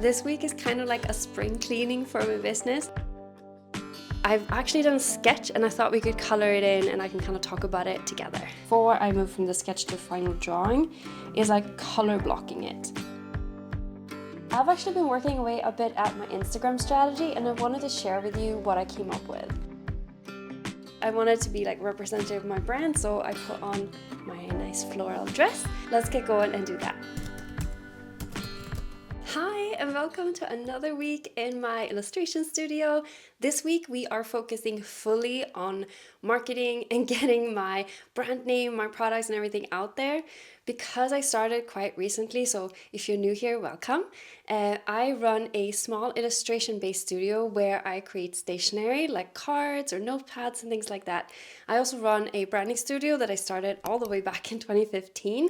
This week is kind of like a spring cleaning for my business. I've actually done a sketch and I thought we could color it in and I can kind of talk about it together. Before I move from the sketch to final drawing is like color blocking it. I've actually been working away a bit at my Instagram strategy and I wanted to share with you what I came up with. I wanted to be like representative of my brand, so I put on my nice floral dress. Let's get going and do that. Hi and welcome to another week in my illustration studio. This week we are focusing fully on marketing and getting my brand name, my products and everything out there because I started quite recently. So if you're new here, welcome. I run a small illustration based studio where I create stationery like cards or notepads and things like that. I also run a branding studio that I started all the way back in 2015,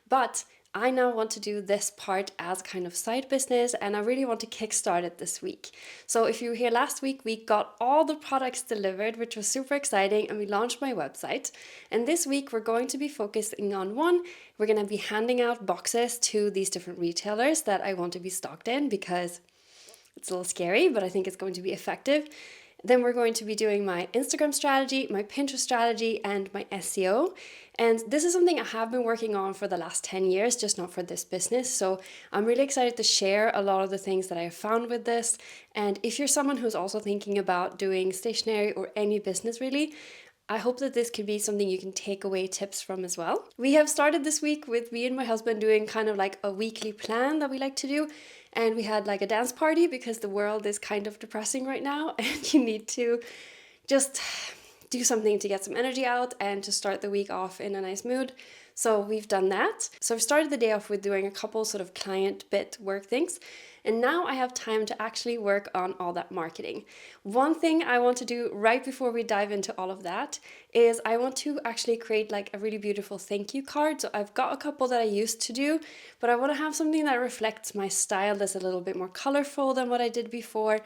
but I now want to do this part as kind of side business and I really want to kickstart it this week. So if you were here last week, we got all the products delivered, which was super exciting, and we launched my website. And this week we're going to be focusing on one, we're going to be handing out boxes to these different retailers that I want to be stocked in because it's a little scary, but I think it's going to be effective. Then we're going to be doing my Instagram strategy, my Pinterest strategy, and my SEO. And this is something I have been working on for the last 10 years, just not for this business. So I'm really excited to share a lot of the things that I have found with this. And if you're someone who's also thinking about doing stationery or any business really, I hope that this could be something you can take away tips from as well. We have started this week with me and my husband doing kind of like a weekly plan that we like to do. And we had like a dance party because the world is kind of depressing right now and you need to just do something to get some energy out and to start the week off in a nice mood. So we've done that. So I've started the day off with doing a couple sort of client bit work things. And now I have time to actually work on all that marketing. One thing I want to do right before we dive into all of that is I want to actually create like a really beautiful thank you card. So I've got a couple that I used to do, but I want to have something that reflects my style that's a little bit more colorful than what I did before.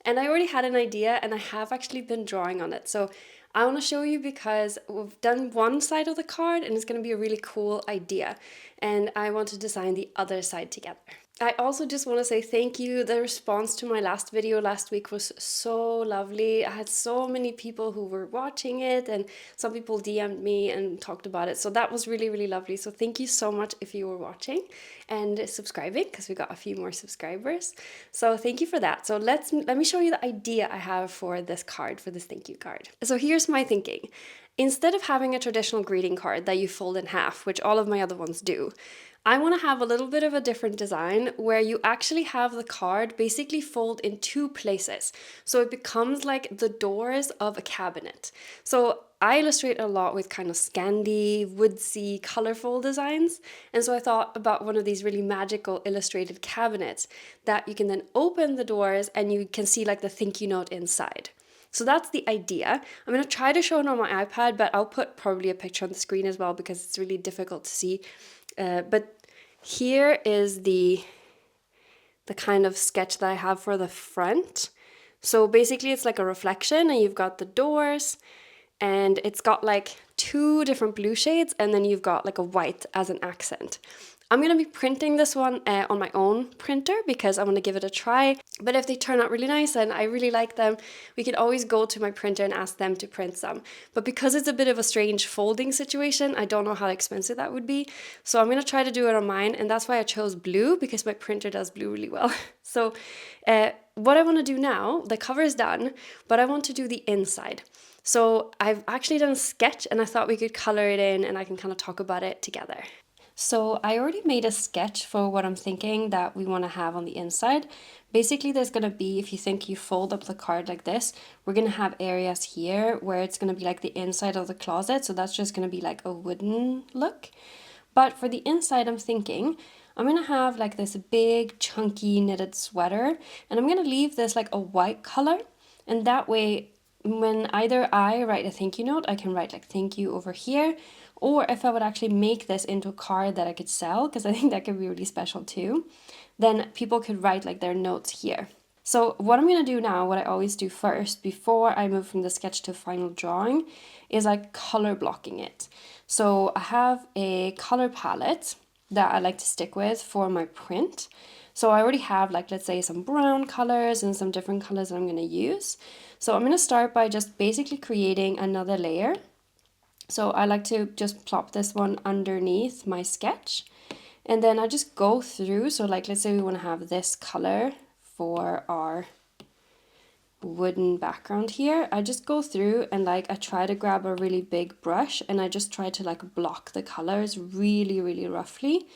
And I already had an idea and I have actually been drawing on it. So I want to show you because we've done one side of the card and it's going to be a really cool idea. And I want to design the other side together. I also just want to say thank you. The response to my last video last week was so lovely. I had so many people who were watching it and some people DM'd me and talked about it. So that was really, really lovely. So thank you so much if you were watching and subscribing because we got a few more subscribers. So thank you for that. So let me show you the idea I have for this card, for this thank you card. So here's my thinking. Instead of having a traditional greeting card that you fold in half, which all of my other ones do, I want to have a little bit of a different design where you actually have the card basically fold in two places. So it becomes like the doors of a cabinet. So I illustrate a lot with kind of Scandi, woodsy, colorful designs. And so I thought about one of these really magical illustrated cabinets that you can then open the doors and you can see like the thank you note inside. So that's the idea. I'm going to try to show it on my iPad, but I'll put probably a picture on the screen as well because it's really difficult to see. But here is the kind of sketch that I have for the front. So basically it's like a reflection and you've got the doors and it's got like two different blue shades and then you've got like a white as an accent. I'm going to be printing this one on my own printer because I want to give it a try. But if they turn out really nice and I really like them, we can always go to my printer and ask them to print some. But because it's a bit of a strange folding situation, I don't know how expensive that would be. So I'm going to try to do it on mine. And that's why I chose blue because my printer does blue really well. So what I want to do now, the cover is done, but I want to do the inside. So I've actually done a sketch and I thought we could color it in and I can kind of talk about it together. So I already made a sketch for what I'm thinking that we want to have on the inside. Basically, there's going to be, if you think you fold up the card like this, we're going to have areas here where it's going to be like the inside of the closet. So that's just going to be like a wooden look. But for the inside, I'm thinking I'm going to have like this big chunky knitted sweater and I'm going to leave this like a white color. And that way, when either I write a thank you note, I can write like thank you over here. Or if I would actually make this into a card that I could sell, because I think that could be really special too, then people could write like their notes here. So what I'm going to do now, what I always do first, before I move from the sketch to final drawing, is like color blocking it. So I have a color palette that I like to stick with for my print. So I already have like, let's say some brown colors and some different colors that I'm going to use. So I'm going to start by just basically creating another layer. So I like to just plop this one underneath my sketch. And then I just go through. So like, let's say we want to have this color for our wooden background here. I just go through and like I try to grab a really big brush and I just try to like block the colors really roughly.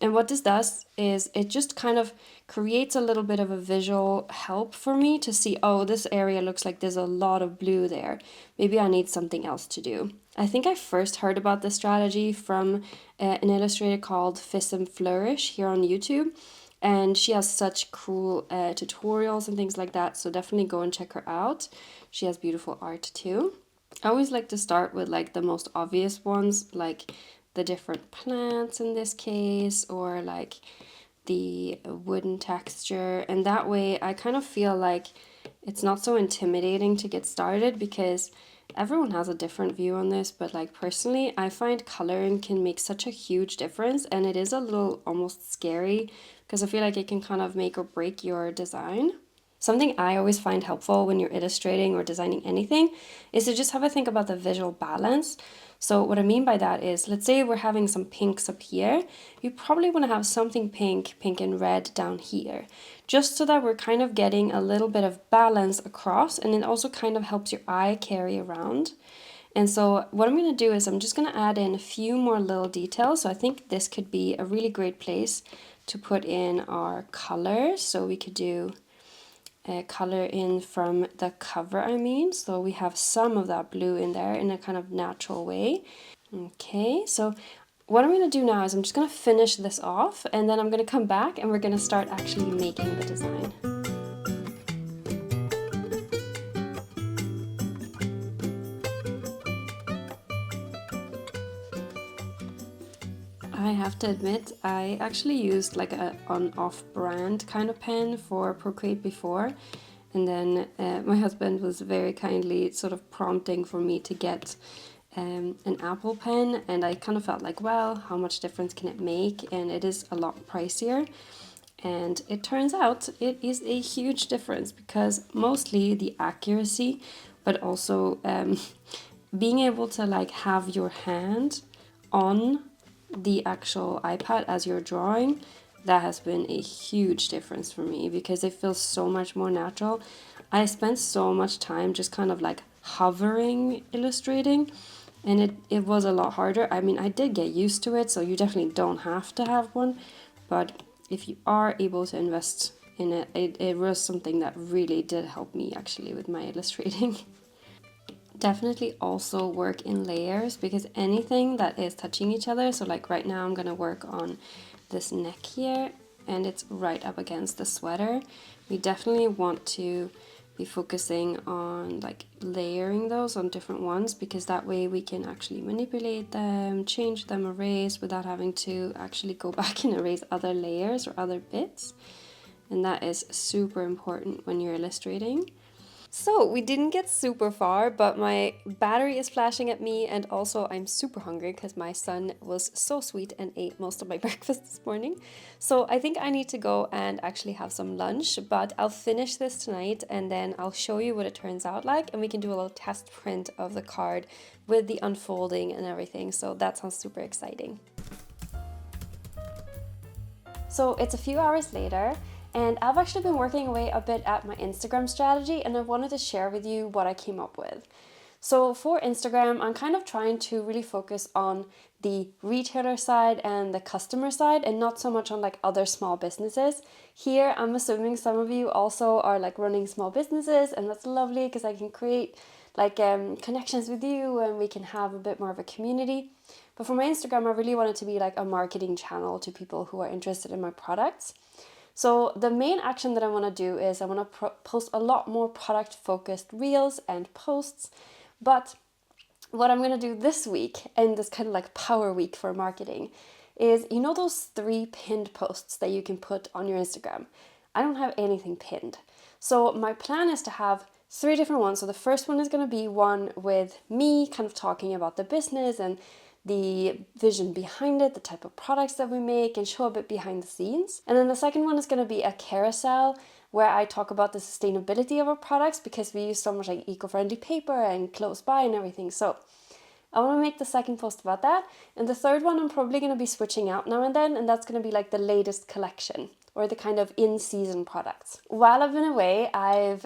And what this does is it just kind of creates a little bit of a visual help for me to see, oh, this area looks like there's a lot of blue there. Maybe I need something else to do. I think I first heard about this strategy from an illustrator called Fiss and Flourish here on YouTube. And she has such cool tutorials and things like that. So definitely go and check her out. She has beautiful art too. I always like to start with like the most obvious ones, like the different plants in this case, or like the wooden texture. And that way I kind of feel like it's not so intimidating to get started, because everyone has a different view on this, but like personally I find coloring can make such a huge difference, and it is a little almost scary because I feel like it can kind of make or break your design. Something I always find helpful when you're illustrating or designing anything is to just have a think about the visual balance. So what I mean by that is, let's say we're having some pinks up here. You probably want to have something pink, pink and red down here, just so that we're kind of getting a little bit of balance across, and it also kind of helps your eye carry around. And so what I'm going to do is I'm just going to add in a few more little details. So I think this could be a really great place to put in our colors. So we could do color in from the cover, I mean. So we have some of that blue in there in a kind of natural way. Okay, so what I'm going to do now is I'm just going to finish this off, and then I'm going to come back and we're going to start actually making the design. I have to admit, I actually used like an off-brand kind of pen for Procreate before, and then my husband was very kindly sort of prompting for me to get an Apple pen, and I kind of felt like, well, how much difference can it make? And it is a lot pricier. And it turns out it is a huge difference, because mostly the accuracy, but also being able to like have your hand on the actual iPad as you're drawing, that has been a huge difference for me, because it feels so much more natural. I spent so much time just kind of like hovering illustrating, and it was a lot harder. I mean, I did get used to it, so you definitely don't have to have one, but if you are able to invest in it, it was something that really did help me actually with my illustrating. Definitely also work in layers, because anything that is touching each other, so like right now I'm gonna work on this neck here and it's right up against the sweater. We definitely want to be focusing on like layering those on different ones, because that way we can actually manipulate them, change them, erase, without having to actually go back and erase other layers or other bits. And that is super important when you're illustrating. So we didn't get super far, but my battery is flashing at me, and also I'm super hungry because my son was so sweet and ate most of my breakfast this morning. So I think I need to go and actually have some lunch, but I'll finish this tonight and then I'll show you what it turns out like, and we can do a little test print of the card with the unfolding and everything. So that sounds super exciting. So it's a few hours later, and I've actually been working away a bit at my Instagram strategy, and I wanted to share with you what I came up with. So for Instagram, I'm kind of trying to really focus on the retailer side and the customer side, and not so much on like other small businesses. Here, I'm assuming some of you also are like running small businesses, and that's lovely because I can create like connections with you and we can have a bit more of a community. But for my Instagram, I really want it to be like a marketing channel to people who are interested in my products. So the main action that I want to do is I want to post a lot more product focused reels and posts. But what I'm going to do this week, and this kind of like power week for marketing, is, you know, those 3 pinned posts that you can put on your Instagram? I don't have anything pinned. So my plan is to have 3 different ones. So the first one is going to be one with me kind of talking about the business and the vision behind it, the type of products that we make, and show a bit behind the scenes. And then the second one is going to be a carousel where I talk about the sustainability of our products, because we use so much like eco-friendly paper and close by and everything. So I want to make the second post about that. And the third one I'm probably going to be switching out now and then, and that's going to be like the latest collection or the kind of in-season products. While I've been away,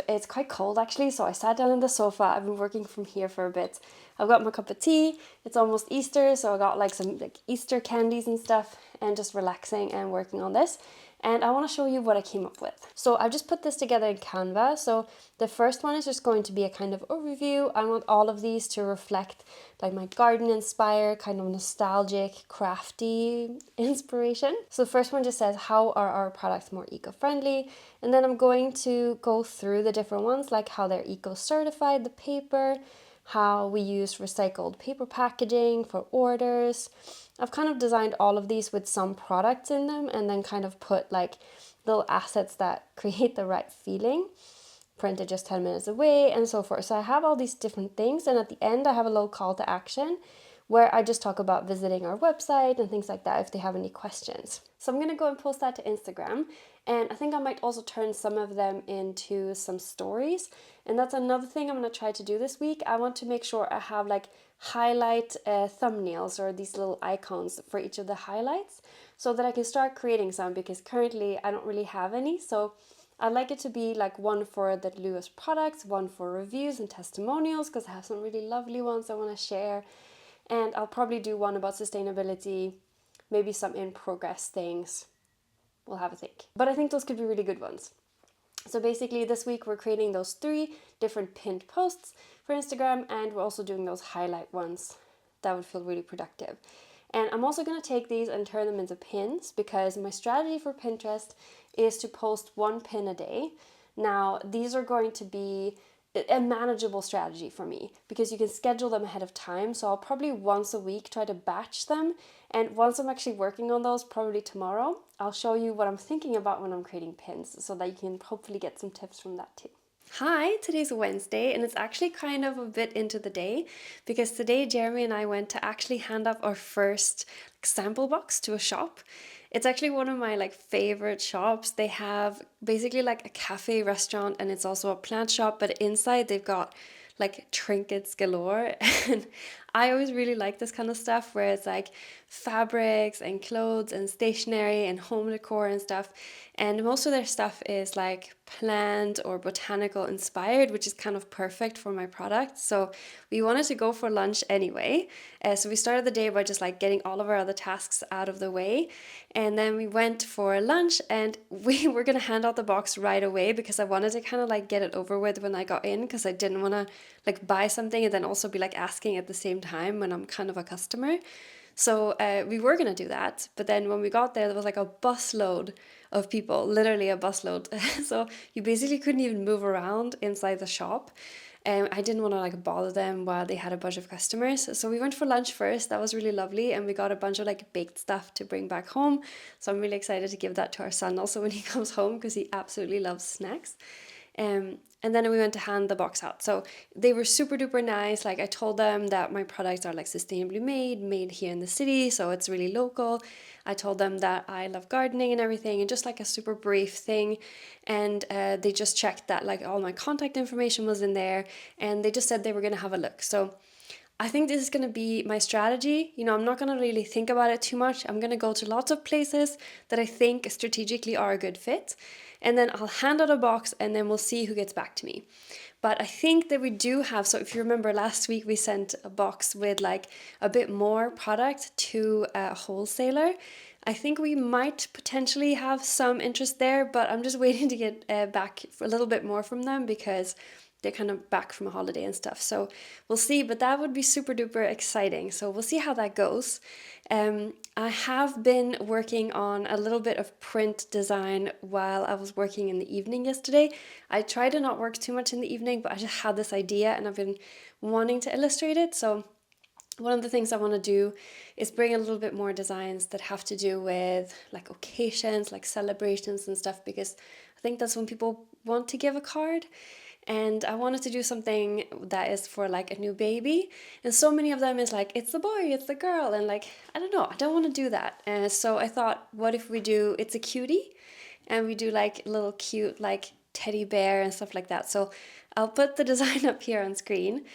it's quite cold actually, so I sat down on the sofa. I've been working from here for a bit. I've got my cup of tea. It's almost Easter, so I got like some like Easter candies and stuff, and just relaxing and working on this. And I want to show you what I came up with. So I've just put this together in Canva. So the first one is just going to be a kind of overview. I want all of these to reflect like my garden inspired, kind of nostalgic, crafty inspiration. So the first one just says, how are our products more eco-friendly? And then I'm going to go through the different ones, like how they're eco-certified, the paper, how we use recycled paper packaging for orders. I've kind of designed all of these with some products in them, and then kind of put like little assets that create the right feeling. Printed just 10 minutes away and so forth. So I have all these different things, and at the end I have a little call to action where I just talk about visiting our website and things like that if they have any questions. So I'm going to go and post that to Instagram, and I think I might also turn some of them into some stories. And that's another thing I'm going to try to do this week. I want to make sure I have like highlight thumbnails or these little icons for each of the highlights, so that I can start creating some, because currently I don't really have any. So I'd like it to be like one for the Lewis products, one for reviews and testimonials, because I have some really lovely ones I want to share. And I'll probably do one about sustainability, maybe some in progress things. We'll have a think. But I think those could be really good ones. So basically this week we're creating those 3 different pinned posts for Instagram, and we're also doing those highlight ones. That would feel really productive. And I'm also going to take these and turn them into pins, because my strategy for Pinterest is to post 1 pin a day. Now, these are going to be a manageable strategy for me, because you can schedule them ahead of time. So I'll probably once a week try to batch them. And once I'm actually working on those, probably tomorrow, I'll show you what I'm thinking about when I'm creating pins, so that you can hopefully get some tips from that too. Hi, today's Wednesday, and it's actually kind of a bit into the day, because today Jeremy and I went to actually hand off our first sample box to a shop. It's actually one of my favorite shops. They have basically like a cafe restaurant, and it's also a plant shop, but inside they've got like trinkets galore. And I always really like this kind of stuff where it's like fabrics and clothes and stationery and home decor and stuff. And most of their stuff is like plant or botanical inspired, which is kind of perfect for my product. So we wanted to go for lunch anyway. So we started the day by just like getting all of our other tasks out of the way. And then we went for lunch, and we were going to hand out the box right away, because I wanted to kind of like get it over with when I got in, because I didn't want to like buy something and then also be like asking at the same time when I'm kind of a customer. So we were going to do that. But then when we got there was like a busload of people, literally a busload. So you basically couldn't even move around inside the shop. I didn't want to like bother them while they had a bunch of customers. So we went for lunch first. That was really lovely. And we got a bunch of like baked stuff to bring back home. So I'm really excited to give that to our son also when he comes home, because he absolutely loves snacks. And then we went to hand the box out. So they were super duper nice. Like I told them that my products are like sustainably made here in the city, so it's really local. I told them that I love gardening and everything, and just like a super brief thing. And they just checked that like all my contact information was in there, and they just said they were going to have a look. So I think this is going to be my strategy. You know, I'm not going to really think about it too much. I'm going to go to lots of places that I think strategically are a good fit. And then I'll hand out a box, and then we'll see who gets back to me. But I think that we do have, so if you remember last week, we sent a box with like a bit more product to a wholesaler. I think we might potentially have some interest there, but I'm just waiting to get back a little bit more from them, because they're kind of back from a holiday and stuff. So we'll see, but that would be super duper exciting. So we'll see how that goes. I have been working on a little bit of print design while I was working in the evening yesterday. I try to not work too much in the evening, but I just had this idea and I've been wanting to illustrate it. So one of the things I want to do is bring a little bit more designs that have to do with like occasions, like celebrations and stuff, because I think that's when people want to give a card. and I wanted to do something that is for like a new baby. And so many of them is like, it's the boy, it's the girl, and like, I don't know, I don't want to do that. And so I thought, what if we do it's a cutie, and we do like little cute like teddy bear and stuff like that. So I'll put the design up here on screen.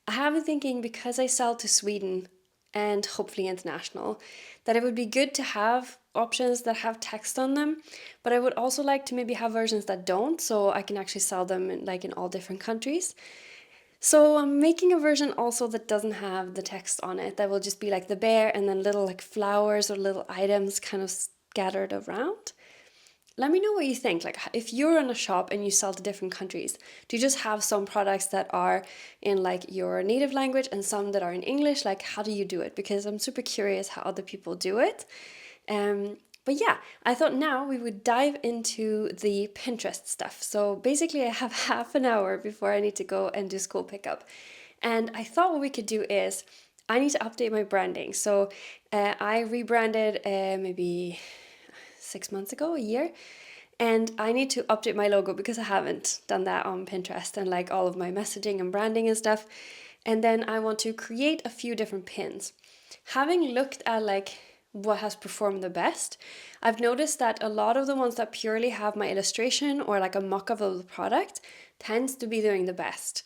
I have been thinking, because I sell to Sweden and hopefully international, that it would be good to have options that have text on them, but I would also like to maybe have versions that don't, so I can actually sell them in all different countries. So I'm making a version also that doesn't have the text on it, that will just be like the bear and then little like flowers or little items kind of scattered around. Let me know what you think. Like, if you're in a shop and you sell to different countries, do you just have some products that are in like your native language and some that are in English? Like, how do you do it? Because I'm super curious how other people do it. But yeah, I thought now we would dive into the Pinterest stuff. So basically, I have half an hour before I need to go and do school pickup. And I thought what we could do is I need to update my branding. So I rebranded maybe 6 months ago, a year. And I need to update my logo because I haven't done that on Pinterest, and like all of my messaging and branding and stuff. And then I want to create a few different pins. Having looked at like what has performed the best, I've noticed that a lot of the ones that purely have my illustration or like a mock-up of the product tends to be doing the best.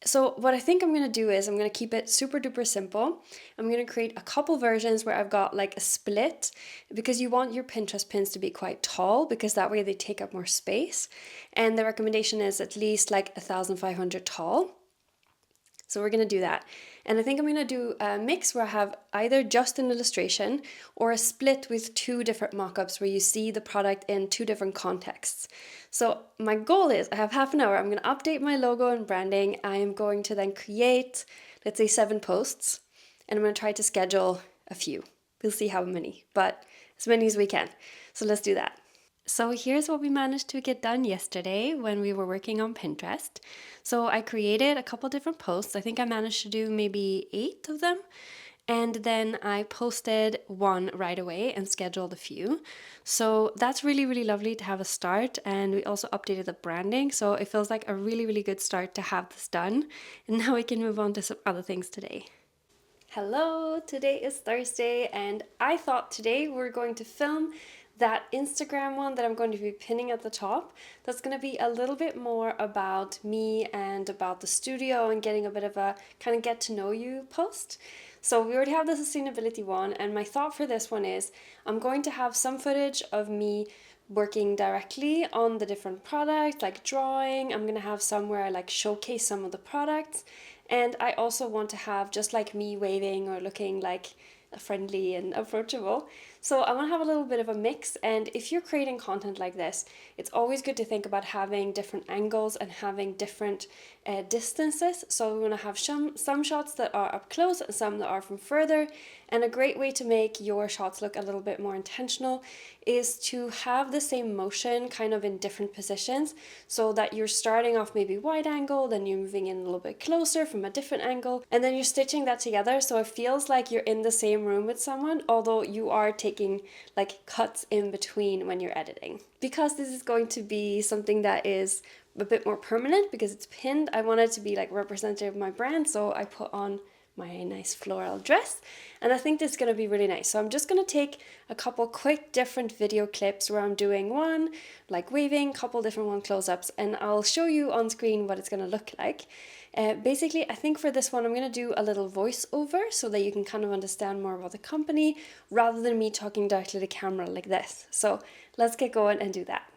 So what I think I'm going to do is I'm going to keep it super duper simple. I'm going to create a couple versions where I've got like a split, because you want your Pinterest pins to be quite tall, because that way they take up more space. And the recommendation is at least like 1,500 tall. So we're going to do that. And I think I'm going to do a mix where I have either just an illustration or a split with two different mock-ups where you see the product in two different contexts. So my goal is, I have half an hour, I'm going to update my logo and branding. I am going to then create, let's say 7 posts, and I'm going to try to schedule a few. We'll see how many, but as many as we can. So let's do that. So here's what we managed to get done yesterday when we were working on Pinterest. So I created a couple different posts. I think I managed to do maybe 8 of them. And then I posted one right away and scheduled a few. So that's really, really lovely to have a start. And we also updated the branding. So it feels like a really, really good start to have this done. And now we can move on to some other things today. Hello, today is Thursday, and I thought today we're going to film that Instagram one that I'm going to be pinning at the top. That's going to be a little bit more about me and about the studio and getting a bit of a kind of get to know you post. So we already have the sustainability one, and my thought for this one is I'm going to have some footage of me working directly on the different products, like drawing. I'm going to have somewhere I like showcase some of the products. And I also want to have just like me waving or looking like friendly and approachable. So I want to have a little bit of a mix. And if you're creating content like this, it's always good to think about having different angles and having different distances. So we want to have some shots that are up close and some that are from further. And a great way to make your shots look a little bit more intentional is to have the same motion kind of in different positions, so that you're starting off maybe wide angle, then you're moving in a little bit closer from a different angle, and then you're stitching that together so it feels like you're in the same room with someone, although you are taking like cuts in between when you're editing. Because this is going to be something that is a bit more permanent because it's pinned, I want it to be like representative of my brand, so I put on my nice floral dress, and I think this is going to be really nice. So I'm just going to take a couple quick different video clips where I'm doing one like waving, couple different one close-ups, and I'll show you on screen what it's going to look like. Basically, I think for this one I'm going to do a little voiceover so that you can kind of understand more about the company rather than me talking directly to camera like this. So let's get going and do that.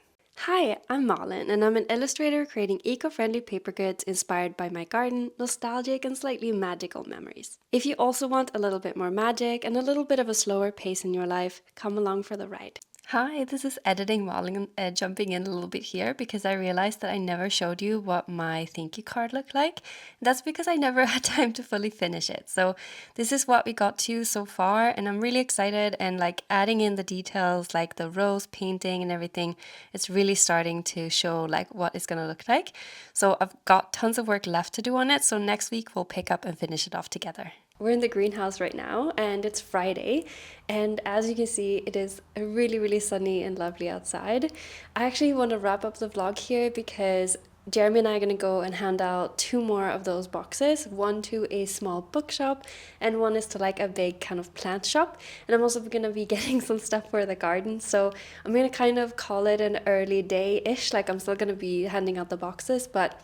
Hi, I'm Malin, and I'm an illustrator creating eco-friendly paper goods inspired by my garden, nostalgic and slightly magical memories. If you also want a little bit more magic and a little bit of a slower pace in your life, come along for the ride. Hi, this is editing Malin jumping in a little bit here because I realized that I never showed you what my thank you card looked like. That's because I never had time to fully finish it. So this is what we got to so far, and I'm really excited, and like adding in the details like the rose painting and everything, it's really starting to show like what it's gonna look like. So I've got tons of work left to do on it, so next week we'll pick up and finish it off together. We're in the greenhouse right now, and it's Friday, and as you can see it is really, really sunny and lovely outside. I actually want to wrap up the vlog here because Jeremy and I are going to go and hand out 2 more of those boxes, one to a small bookshop and one is to like a big kind of plant shop. And I'm also going to be getting some stuff for the garden. So I'm going to kind of call it an early day-ish, like I'm still going to be handing out the boxes, but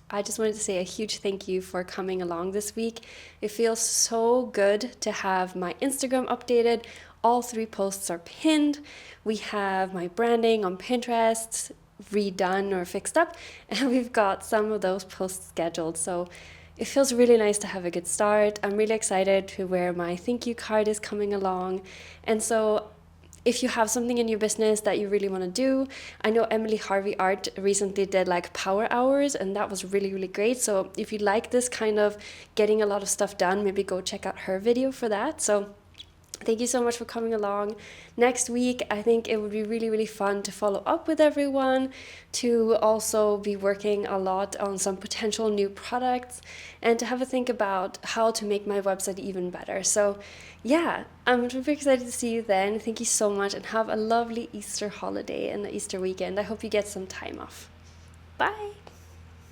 I just wanted to say a huge thank you for coming along this week. It feels so good to have my Instagram updated. All 3 posts are pinned. We have my branding on Pinterest redone or fixed up, and we've got some of those posts scheduled. So it feels really nice to have a good start. I'm really excited to where my thank you card is coming along. And so if you have something in your business that you really want to do, I know Emily Harvey Art recently did like power hours, and that was really, really great. So if you like this kind of getting a lot of stuff done, maybe go check out her video for that. So thank you so much for coming along. Next week, I think it would be really, really fun to follow up with everyone, to also be working a lot on some potential new products, and to have a think about how to make my website even better. So yeah, I'm super excited to see you then. Thank you so much, and have a lovely Easter holiday and the Easter weekend. I hope you get some time off. Bye!